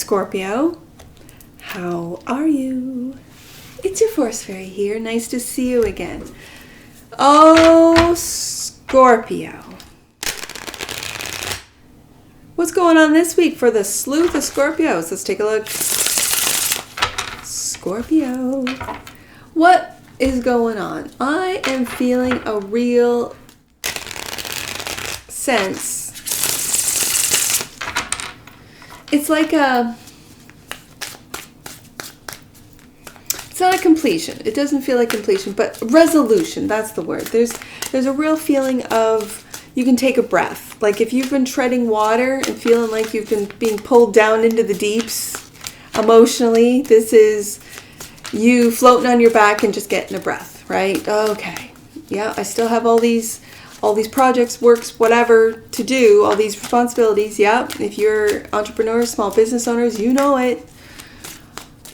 Scorpio. How are you? It's your Force Fairy here. Nice to see you again. Oh, Scorpio. What's going on this week for the sleuth of Scorpios? Let's take a look. Scorpio. What is going on? I am feeling a real sense. It's like it's not a completion. It doesn't feel like completion, but resolution. That's the word. There's a real feeling of you can take a breath. Like if you've been treading water and feeling like you've been being pulled down into the deeps emotionally, this is you floating on your back and just getting a breath, right? Okay. Yeah, I still have all these projects, works, whatever to do, all these responsibilities. Yeah, if you're entrepreneurs, small business owners, you know it.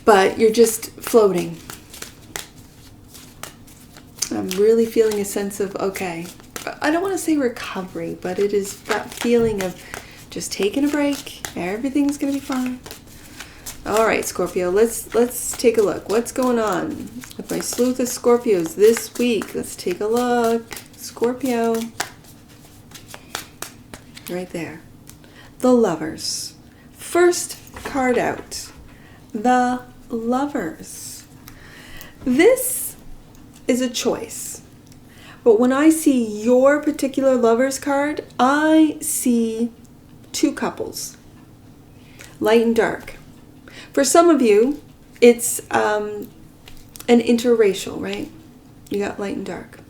But you're just floating. I'm really feeling a sense of, okay, I don't want to say recovery, but it is that feeling of just taking a break. Everything's going to be fine. All right, Scorpio, let's take a look. What's going on with my sleuth of Scorpios this week? Let's take a look. Scorpio. Right there. The Lovers. First card out. The Lovers. This is a choice. But when I see your particular Lovers card, I see two couples. Light and dark. For some of you, it's an interracial, right? You got light and dark.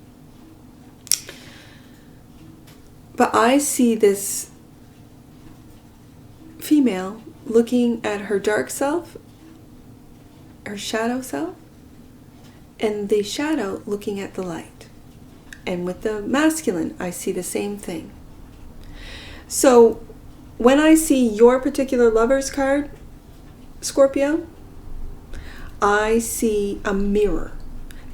But I see this female looking at her dark self, her shadow self, and the shadow looking at the light. And with the masculine, I see the same thing. So when I see your particular Lover's card, Scorpio, I see a mirror.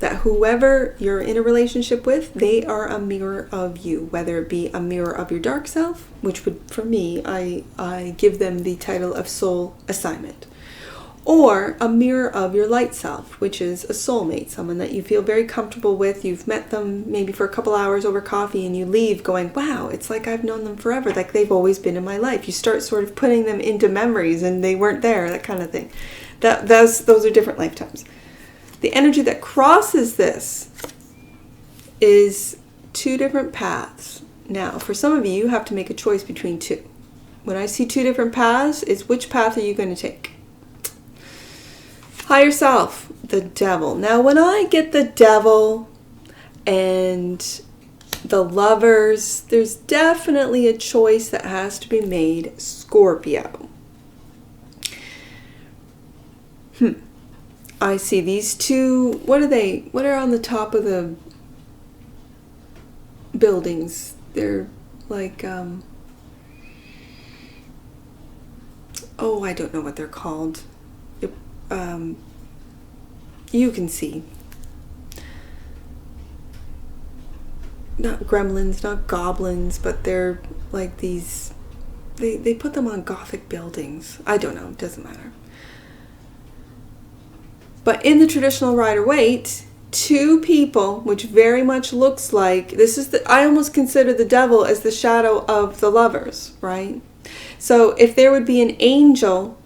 That whoever you're in a relationship with, they are a mirror of you. Whether it be a mirror of your dark self, which would, for me, I give them the title of soul assignment. Or a mirror of your light self, which is a soulmate, someone that you feel very comfortable with. You've met them maybe for a couple hours over coffee and you leave going, wow, it's like I've known them forever, like they've always been in my life. You start sort of putting them into memories and they weren't there, that kind of thing. Those are different lifetimes. The energy that crosses this is two different paths. Now, for some of you, you have to make a choice between two. When I see two different paths, it's which path are you going to take? Higher self, the Devil. Now, when I get the Devil and the Lovers, there's definitely a choice that has to be made, Scorpio. I see these two, what are they? What are on the top of the buildings? They're like, I don't know what they're called. You can see. Not gremlins, not goblins, but they're like these, they put them on Gothic buildings. I don't know, it doesn't matter. But in the traditional Rider-Waite, two people, which very much looks like, I almost consider the Devil as the shadow of the Lovers, right? So if there would be an angel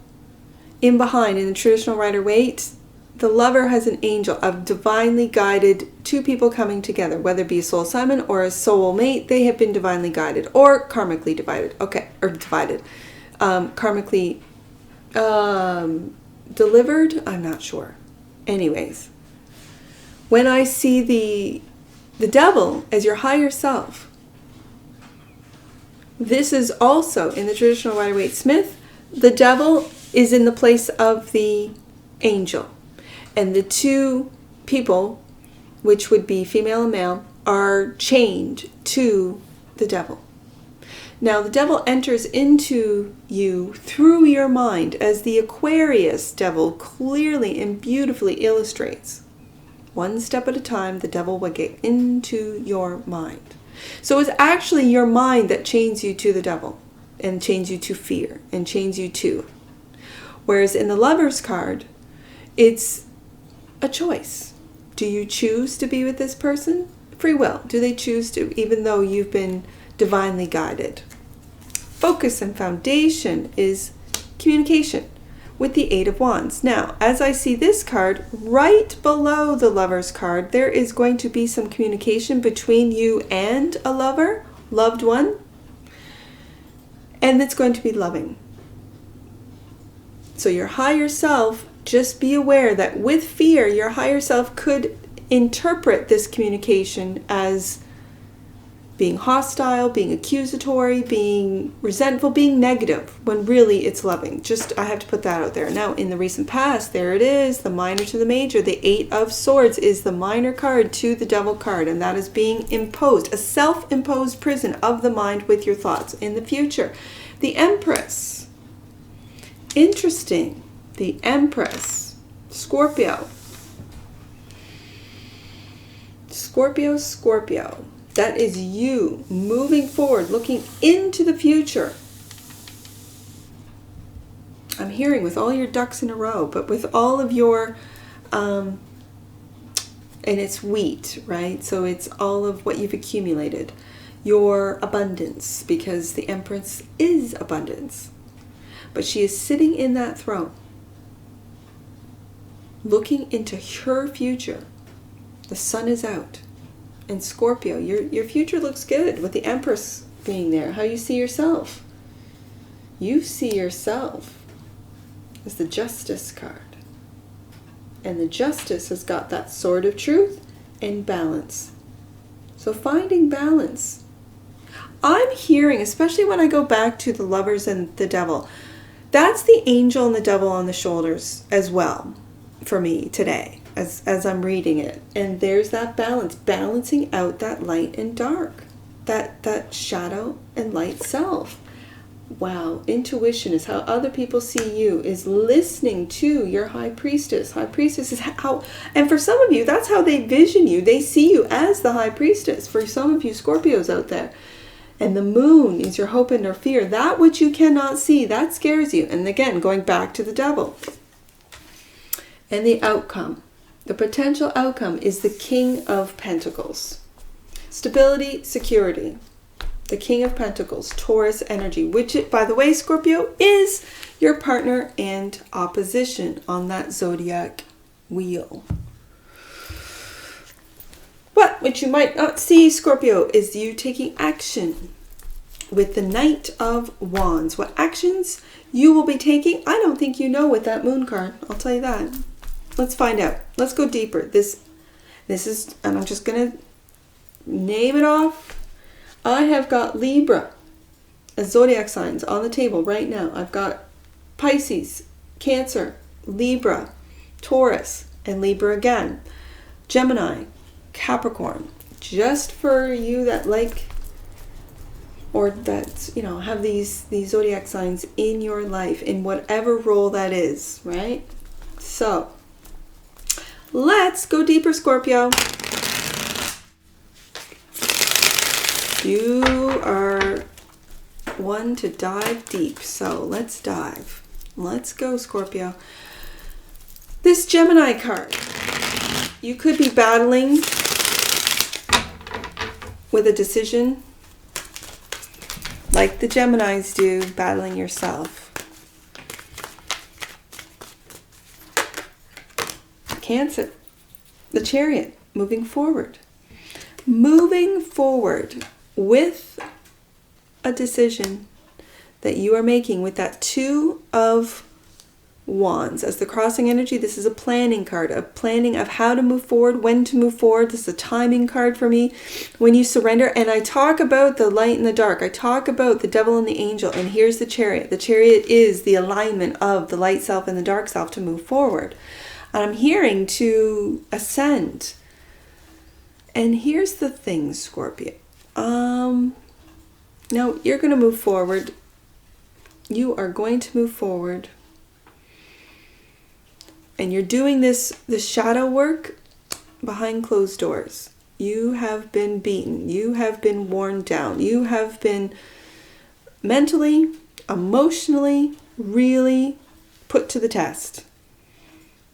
in behind in the traditional Rider-Waite, the Lover has an angel of divinely guided two people coming together, whether it be a soul assignment or a soul mate, they have been divinely guided or karmically divided. Okay, or divided. Karmically delivered? I'm not sure. Anyways, when I see the Devil as your higher self, this is also in the traditional Rider-Waite-Smith, the Devil is in the place of the angel. And the two people, which would be female and male, are chained to the Devil. Now, the Devil enters into you through your mind, as the Aquarius Devil clearly and beautifully illustrates. One step at a time, the Devil will get into your mind. So it's actually your mind that chains you to the Devil and chains you to fear and chains you to. Whereas in the Lover's card, it's a choice. Do you choose to be with this person? Free will. Do they choose to, even though you've been divinely guided? Focus and foundation is communication with the Eight of Wands. Now, as I see this card, right below the Lover's card, there is going to be some communication between you and a lover, loved one, and it's going to be loving. So your higher self, just be aware that with fear, your higher self could interpret this communication as being hostile, being accusatory, being resentful, being negative, when really it's loving. Just, I have to put that out there. Now, in the recent past, there it is, the minor to the major. The Eight of Swords is the minor card to the Devil card, and that is being imposed, a self-imposed prison of the mind with your thoughts in the future. The Empress. Interesting. The Empress. Scorpio. Scorpio, Scorpio. That is you moving forward, looking into the future. I'm hearing with all your ducks in a row, but with all of your, and it's wheat, right? So it's all of what you've accumulated. Your abundance, because the Empress is abundance. But she is sitting in that throne, looking into her future. The sun is out. And Scorpio, your future looks good with the Empress being there. How you see yourself. You see yourself as the Justice card. And the Justice has got that sword of truth and balance. So finding balance. I'm hearing, especially when I go back to the Lovers and the Devil, that's the angel and the devil on the shoulders as well for me today. As I'm reading it. And there's that balance, balancing out that light and dark, that shadow and light self. Wow, intuition is how other people see you, is listening to your High Priestess. High Priestess is how, and for some of you, that's how they vision you. They see you as the High Priestess. For some of you Scorpios out there. And the moon is your hope and your fear. That which you cannot see, that scares you. And again, going back to the devil. And the outcome. The potential outcome is the King of Pentacles. Stability, security. The King of Pentacles, Taurus energy, which, by the way, Scorpio, is your partner and opposition on that zodiac wheel. But what you might not see, Scorpio, is you taking action with the Knight of Wands. What actions you will be taking, I don't think you know with that moon card. I'll tell you that. Let's find out. Let's go deeper. This is, and I'm just going to name it off. I have got Libra as zodiac signs on the table right now. I've got Pisces, Cancer, Libra, Taurus, and Libra again. Gemini, Capricorn. Just for you that like, or that, you know, have these zodiac signs in your life, in whatever role that is, right? So, let's go deeper, Scorpio. You are one to dive deep, so let's dive. Let's go, Scorpio. This Gemini card. You could be battling with a decision like the Geminis do, battling yourself. Cancer, the Chariot, moving forward. Moving forward with a decision that you are making with that Two of Wands. As the crossing energy, this is a planning card, a planning of how to move forward, when to move forward. This is a timing card for me. When you surrender, and I talk about the light and the dark. I talk about the devil and the angel, and here's the Chariot. The Chariot is the alignment of the light self and the dark self to move forward. I'm hearing to ascend. And here's the thing, Scorpio. Now you're going to move forward. You are going to move forward. And you're doing this shadow work behind closed doors. You have been beaten. You have been worn down. You have been mentally, emotionally, really put to the test.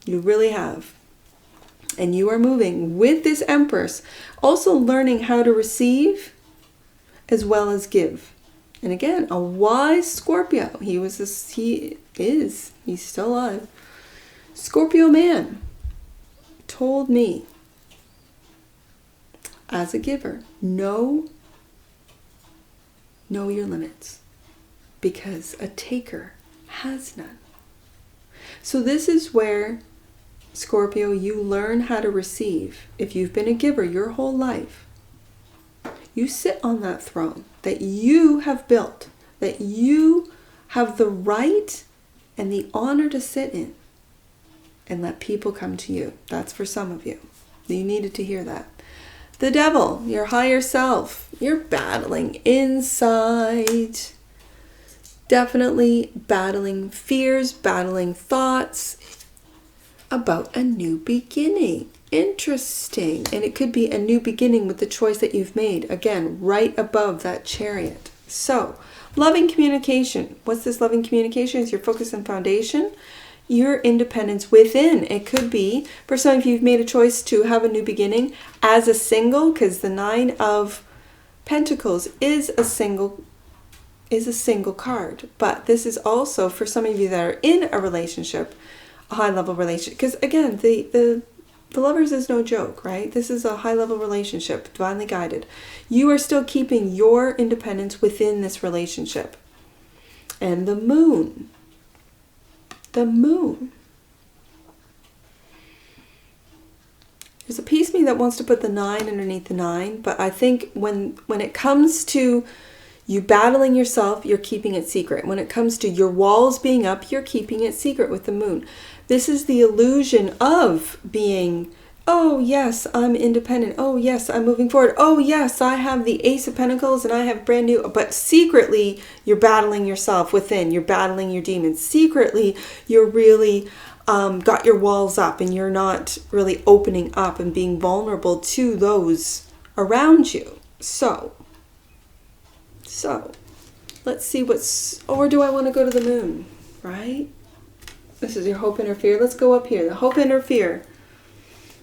You really have. And you are moving with this Empress, also learning how to receive as well as give. And again, a wise Scorpio. He's still alive. Scorpio man told me, as a giver, know your limits, because a taker has none. So this is where, Scorpio, you learn how to receive. If you've been a giver your whole life, you sit on that throne that you have built, that you have the right and the honor to sit in, and let people come to you. That's for some of you. You needed to hear that. The devil, your higher self, you're battling inside. Definitely battling fears, battling thoughts about a new beginning. Interesting. And it could be a new beginning with the choice that you've made. Again, right above that Chariot. So, loving communication. What's this loving communication? It's your focus and foundation. Your independence within. It could be, for some of you, you've made a choice to have a new beginning as a single, because the Nine of Pentacles is a single card. But this is also, for some of you that are in a relationship, a high-level relationship, because again, the Lovers is no joke, right? This is a high-level relationship, divinely guided. You are still keeping your independence within this relationship. And the Moon. The Moon. There's a piece of me that wants to put the 9 underneath the 9, but I think when it comes to you battling yourself, you're keeping it secret. When it comes to your walls being up, you're keeping it secret with the Moon. This is the illusion of being, oh yes, I'm independent. Oh yes, I'm moving forward. Oh yes, I have the Ace of Pentacles and I have brand new, but secretly you're battling yourself within. You're battling your demons. Secretly, you're really got your walls up and you're not really opening up and being vulnerable to those around you. So let's see or do I want to go to the Moon, right? This is your hope and or fear. Let's go up here. The hope and or fear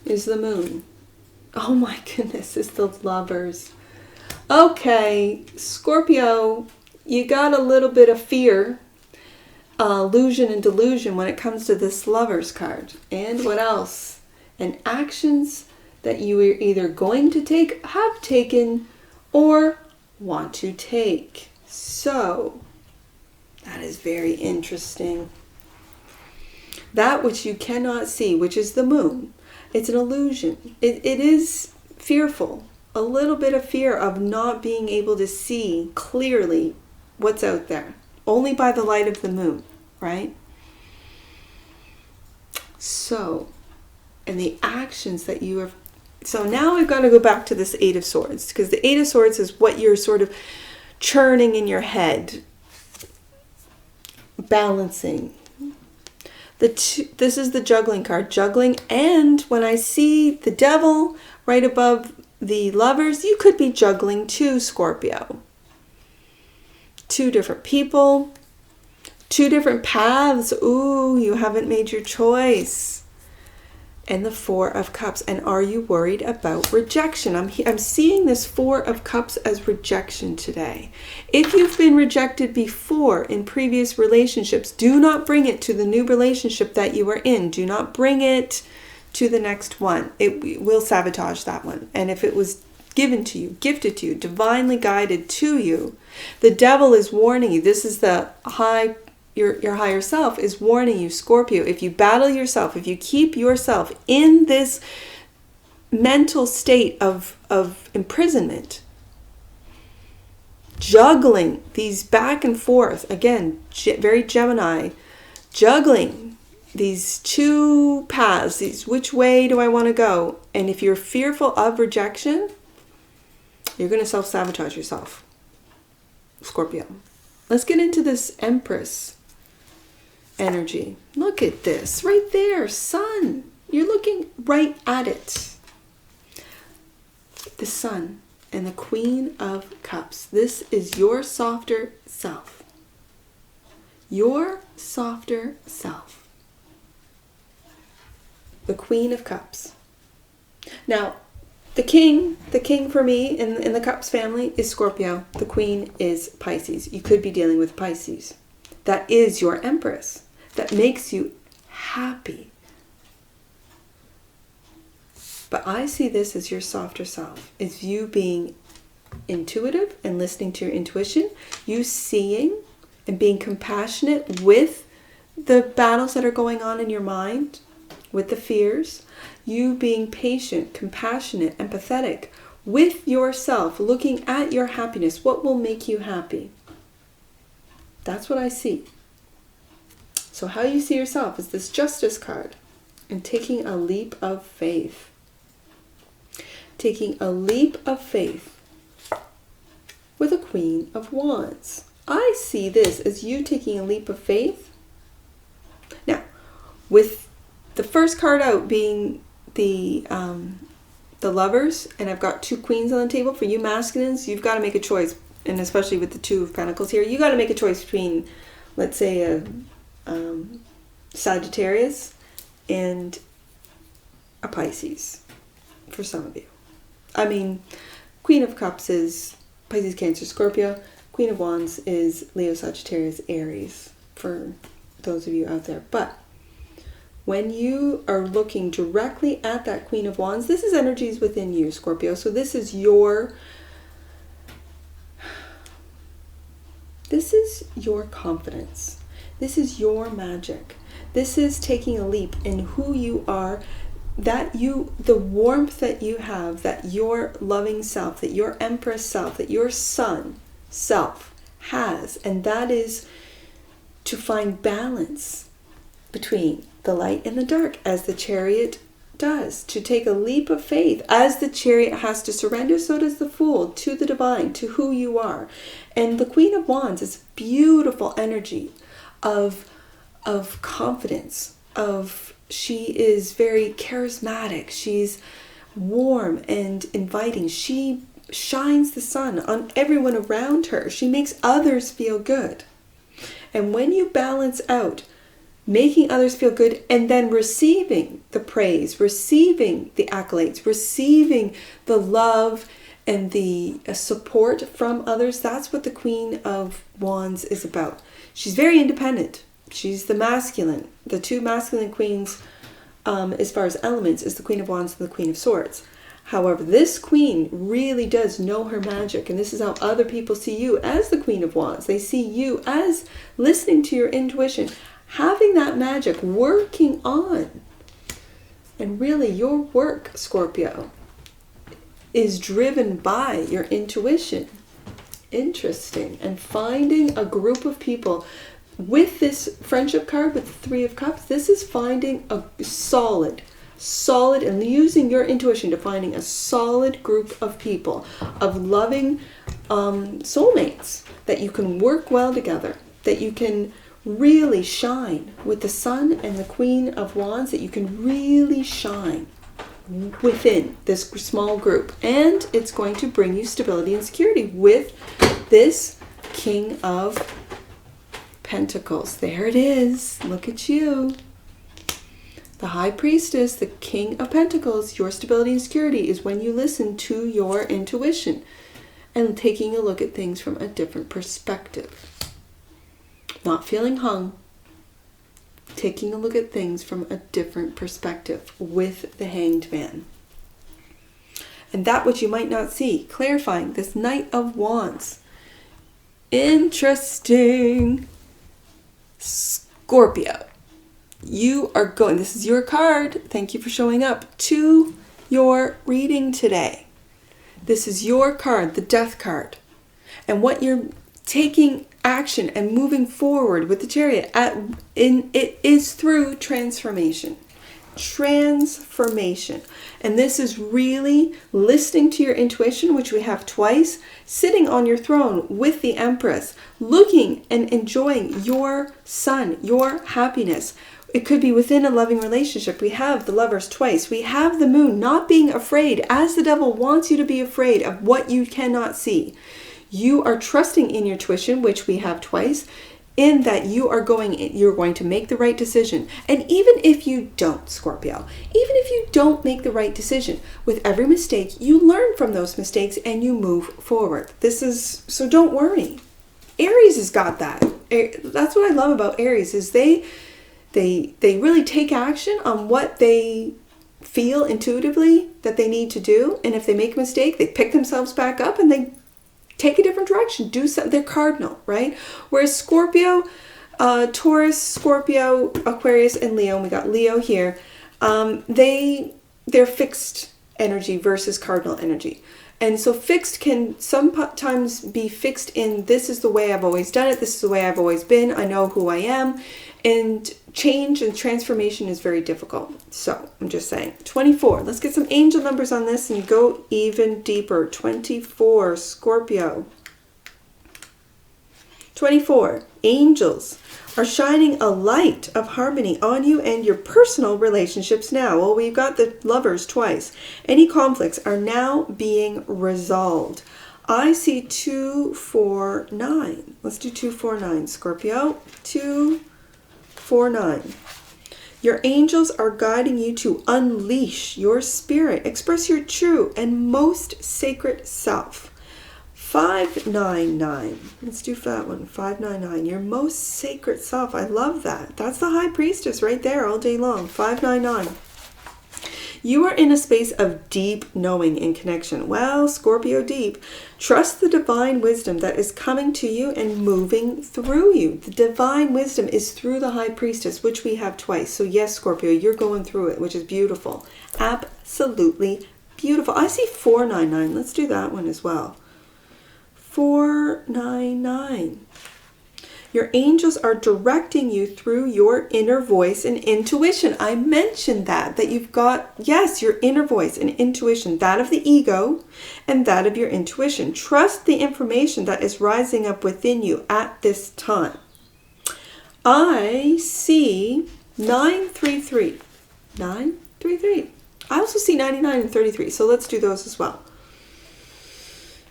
is the Moon. Oh my goodness, it's the Lovers. Okay, Scorpio, you got a little bit of fear, illusion and delusion when it comes to this Lovers card. And what else? And actions that you are either going to take, have taken, or want to take. So, that is very interesting. That which you cannot see, which is the Moon, it's an illusion. It is fearful. A little bit of fear of not being able to see clearly what's out there. Only by the light of the Moon, right? So, and the actions that you have. So now we've got to go back to this Eight of Swords, because the Eight of Swords is what you're sort of churning in your head, balancing. This is the juggling card, juggling. And when I see the Devil right above the Lovers, you could be juggling too, Scorpio. Two different people, two different paths. Ooh, you haven't made your choice. And the Four of Cups. And are you worried about rejection? I'm seeing this Four of Cups as rejection today. If you've been rejected before in previous relationships, do not bring it to the new relationship that you are in. Do not bring it to the next one. It will sabotage that one. And if it was given to you, gifted to you, divinely guided to you, the Devil is warning you. This is the your higher self is warning you, Scorpio. If you battle yourself, if you keep yourself in this mental state of imprisonment, juggling these back and forth, again, very Gemini, juggling these two paths, which way do I want to go? And if you're fearful of rejection, you're going to self-sabotage yourself, Scorpio. Let's get into this Empress energy. Look at this right there, Sun. You're looking right at it. The Sun and the Queen of Cups. This is your softer self. your softer self. The Queen of Cups. Now, the king for me in the Cups family is Scorpio. The Queen is Pisces. You could be dealing with Pisces. That is your Empress. That makes you happy. But I see this as your softer self. It's you being intuitive and listening to your intuition. You seeing and being compassionate with the battles that are going on in your mind, with the fears. You being patient, compassionate, empathetic with yourself, looking at your happiness. What will make you happy? That's what I see. So how you see yourself is this Justice card and taking a leap of faith. Taking a leap of faith with a Queen of Wands. I see this as you taking a leap of faith. Now, with the first card out being the Lovers, and I've got 2 queens on the table. For you masculines, you've got to make a choice, and especially with the 2 of Pentacles here, you got to make a choice between, let's say, a Sagittarius and a Pisces, for some of you. I mean, Queen of Cups is Pisces, Cancer, Scorpio. Queen of Wands is Leo, Sagittarius, Aries, for those of you out there. But when you are looking directly at that Queen of Wands, this is energies within you, Scorpio. So this is your confidence. This is your magic. This is taking a leap in who you are, the warmth that you have, that your loving self, that your Empress self, that your sun self has. And that is to find balance between the light and the dark, as the Chariot does. To take a leap of faith. As the Chariot has to surrender, so does the Fool to the divine, to who you are. And the Queen of Wands is beautiful energy of confidence, she is very charismatic, she's warm and inviting, she shines the sun on everyone around her, she makes others feel good. And when you balance out making others feel good and then receiving the praise, receiving the accolades, receiving the love and the support from others, that's what the Queen of Wands is about. She's very independent. She's the masculine. The 2 masculine queens, as far as elements, is the Queen of Wands and the Queen of Swords. However, this queen really does know her magic, and this is how other people see you as the Queen of Wands. They see you as listening to your intuition, having that magic, working on. And really, your work, Scorpio, is driven by your intuition. Interesting. And finding a group of people. With this friendship card, with the 3 of Cups, this is finding a solid, and using your intuition to finding a solid group of people, of loving soulmates, that you can work well together, that you can really shine with the Sun and the Queen of Wands, that you can really shine within this small group. And it's going to bring you stability and security with this King of Pentacles. There it is. Look at you. The High Priestess, the King of Pentacles. Your stability and security is when you listen to your intuition and taking a look at things from a different perspective. Not feeling hung. Taking a look at things from a different perspective with the Hanged Man. And that which you might not see. Clarifying this Knight of Wands. Interesting. Scorpio, you are going, this is your card, thank you for showing up to your reading today. This is your card, the Death card. And what you're taking action and moving forward with the Chariot, it is through transformation. Transformation. And this is really listening to your intuition, which we have twice, sitting on your throne with the Empress, looking and enjoying your sun, your happiness. It could be within a loving relationship. We have the Lovers twice. We have the Moon, not being afraid, as the devil wants you to be afraid of what you cannot see. You are trusting in your intuition, which we have twice, in that you're going to make the right decision. And even if you don't, Scorpio, even if you don't make the right decision, with every mistake, you learn from those mistakes and you move forward. So don't worry. Aries has got that. That's what I love about Aries, is they really take action on what they feel intuitively that they need to do. And if they make a mistake, they pick themselves back up and they take a different direction, do something. They're cardinal, right? Whereas Scorpio, Taurus, Scorpio, Aquarius, and Leo, and we got Leo here, they're fixed energy versus cardinal energy. And so fixed can sometimes be fixed in, this is the way I've always done it, this is the way I've always been, I know who I am. And change and transformation is very difficult. So I'm just saying. 24. Let's get some angel numbers on this and go even deeper. 24, Scorpio. 24. Angels are shining a light of harmony on you and your personal relationships now. Well, we've got the lovers twice. Any conflicts are now being resolved. I see 2, 4, 9. Let's do 2, 4, 9, Scorpio. 2, 4, 9. Your angels are guiding you to unleash your spirit, express your true and most sacred self. 599. Let's do that one. 599. Your most sacred self. I love that. That's the high priestess right there all day long. 599. You are in a space of deep knowing and connection. Well, Scorpio deep. Trust the divine wisdom that is coming to you and moving through you. The divine wisdom is through the high priestess, which we have twice. So yes, Scorpio, you're going through it, which is beautiful. Absolutely beautiful. I see 499. Let's do that one as well. 499. Your angels are directing you through your inner voice and intuition. I mentioned that you've got, yes, your inner voice and intuition, that of the ego and that of your intuition. Trust the information that is rising up within you at this time. I see 933. 933. I also see 99 and 33, so let's do those as well.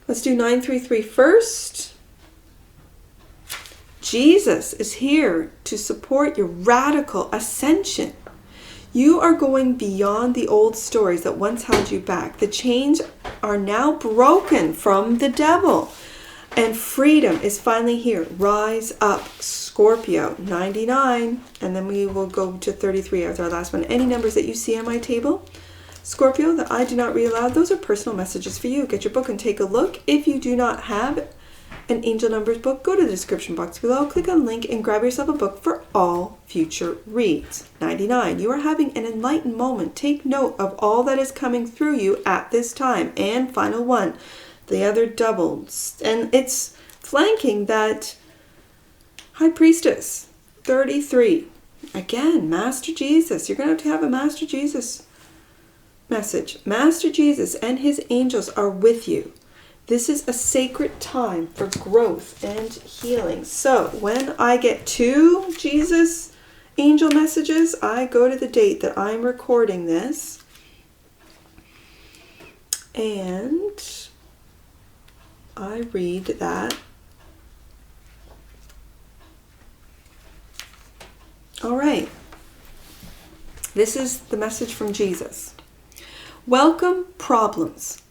Let's do 933 first. Jesus is here to support your radical ascension. You are going beyond the old stories that once held you back. The chains are now broken from the devil, and freedom is finally here. Rise up, Scorpio. 99, and then we will go to 33 as our last one. Any numbers that you see on my table, Scorpio, that I do not read aloud, those are personal messages for you. Get your book and take a look. If you do not have an angel numbers book, go to the description box below, click on the link, and grab yourself a book for all future reads. 99. You are having an enlightened moment. Take note of all that is coming through you at this time. And final one, the other doubles. And it's flanking that high priestess. 33. Again, Master Jesus. You're going to have a Master Jesus message. Master Jesus and his angels are with you. This is a sacred time for growth and healing. So when I get 2 Jesus angel messages, I go to the date that I'm recording this. And I read that. All right. This is the message from Jesus. Welcome problems.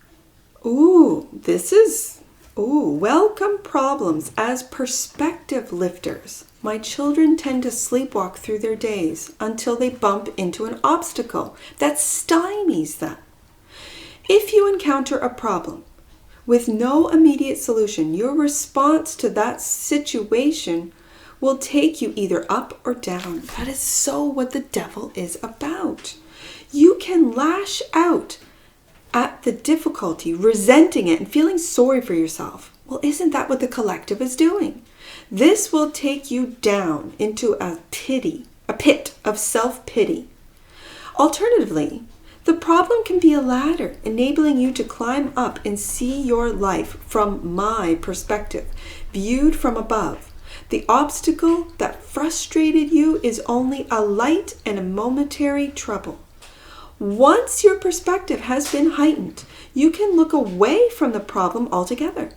Welcome problems as perspective lifters. My children tend to sleepwalk through their days until they bump into an obstacle that stymies them. If you encounter a problem with no immediate solution, your response to that situation will take you either up or down. That is so what the devil is about. You can lash out at the difficulty, resenting it and feeling sorry for yourself. Well, isn't that what the collective is doing? This will take you down into a pit of self-pity. Alternatively, the problem can be a ladder, enabling you to climb up and see your life from my perspective, viewed from above. The obstacle that frustrated you is only a light and a momentary trouble. Once your perspective has been heightened, you can look away from the problem altogether.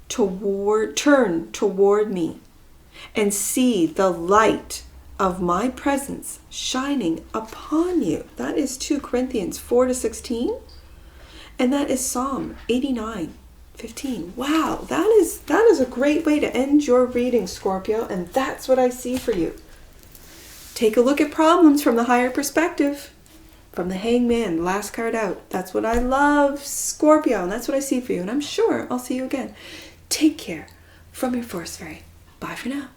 Turn toward me. and see the light of my presence shining upon you. That is 2 Corinthians 4-16. And that is Psalm 89:15. Wow, that is a great way to end your reading, Scorpio, and that's what I see for you. Take a look at problems from the higher perspective, from the Hangman, last card out. That's what I love, Scorpio, and that's what I see for you, and I'm sure I'll see you again. Take care from your Force Fairy. Bye for now.